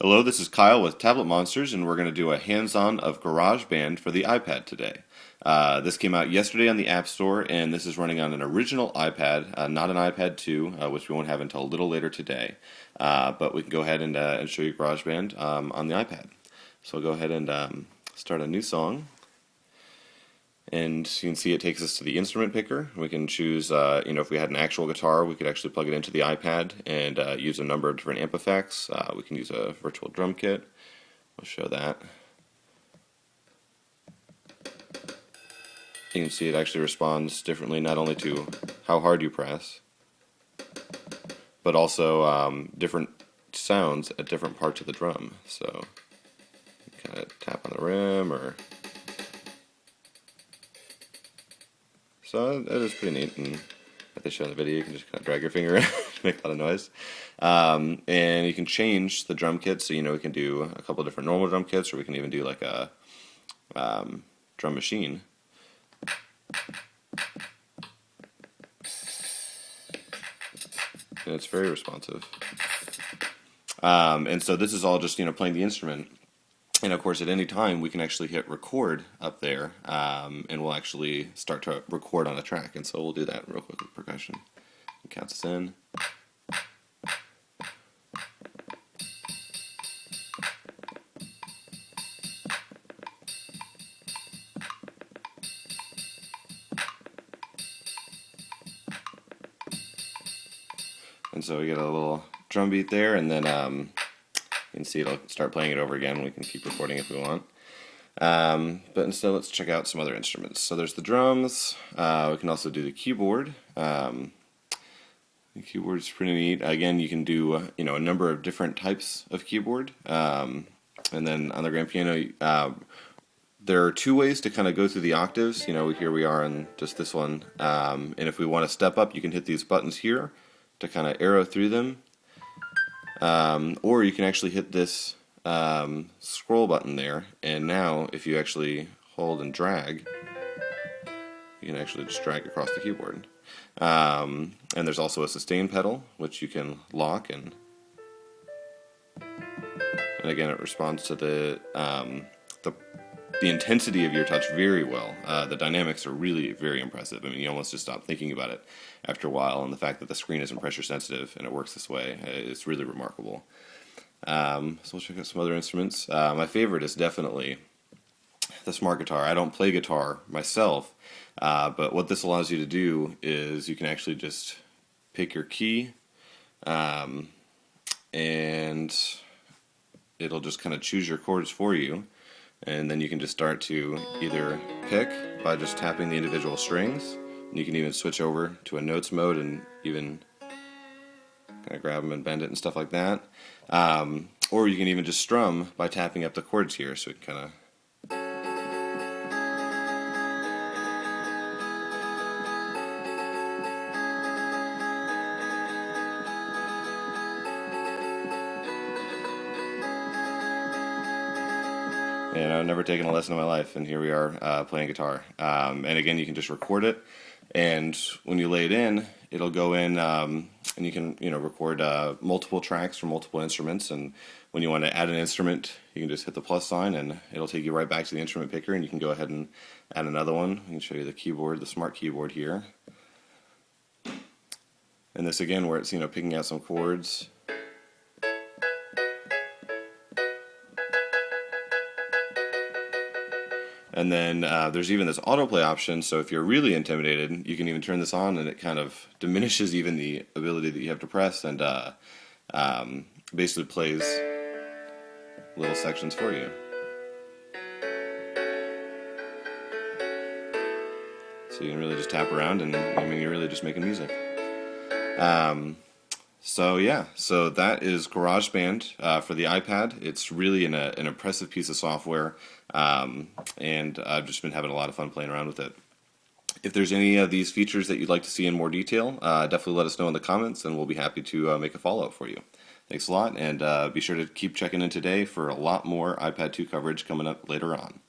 Hello, this is Kyle with Tablet Monsters, and we're going to do a hands-on of GarageBand for the iPad today. This came out yesterday on the App Store, and this is running on an original iPad, not an iPad 2, which we won't have until a little later today. But we can go ahead and show you GarageBand on the iPad. So I'll go ahead and start a new song. And you can see it takes us to the instrument picker. We can choose, if we had an actual guitar, we could actually plug it into the iPad and use a number of different amp effects. We can use a virtual drum kit. We'll show that. You can see it actually responds differently, not only to how hard you press, but also different sounds at different parts of the drum. So you kind of tap on the rim or... So it is pretty neat, and like they show in the video, you can just kind of drag your finger in to make a lot of noise. And you can change the drum kit, so we can do a couple different normal drum kits, or we can even do like a drum machine. And it's very responsive. And so this is all just playing the instrument. And of course, at any time, we can actually hit record up there, and we'll actually start to record on a track. And so we'll do that real quick with percussion. It counts us in. And so we get a little drum beat there, and then you can see it'll start playing it over again. We can keep recording if we want. But instead, let's check out some other instruments. So there's the drums. We can also do the keyboard. The keyboard is pretty neat. Again, you can do a number of different types of keyboard. And then on the grand piano, there are two ways to kind of go through the octaves. Here we are on just this one. And if we want to step up, you can hit these buttons here to kind of arrow through them. Or you can actually hit this scroll button there, and now if you actually hold and drag, you can actually just drag across the keyboard. And there's also a sustain pedal, which you can lock, and again it responds to the intensity of your touch very well. The dynamics are really very impressive. I mean, you almost just stop thinking about it after a while, and the fact that the screen isn't pressure sensitive and it works this way is really remarkable. So we'll check out some other instruments. My favorite is definitely the smart guitar. I don't play guitar myself, but what this allows you to do is you can actually just pick your key, and it'll just kind of choose your chords for you. And then you can just start to either pick by just tapping the individual strings. You can even switch over to a notes mode and even kind of grab them and bend it and stuff like that. Or you can even just strum by tapping up the chords here. So it kind of... And I've never taken a lesson in my life, and here we are playing guitar. And again, you can just record it, and when you lay it in, it'll go in, and you can record multiple tracks from multiple instruments. And when you want to add an instrument, you can just hit the plus sign, and it'll take you right back to the instrument picker, and you can go ahead and add another one. I can show you the keyboard, the smart keyboard here. And this again, where it's picking out some chords. And then there's even this autoplay option, so if you're really intimidated, you can even turn this on, and it kind of diminishes even the ability that you have to press, and basically plays little sections for you. So you can really just tap around, and you're really just making music. So yeah, so that is GarageBand for the iPad. It's really an impressive piece of software, and I've just been having a lot of fun playing around with it. If there's any of these features that you'd like to see in more detail, definitely let us know in the comments, and we'll be happy to make a follow-up for you. Thanks a lot, and be sure to keep checking in today for a lot more iPad 2 coverage coming up later on.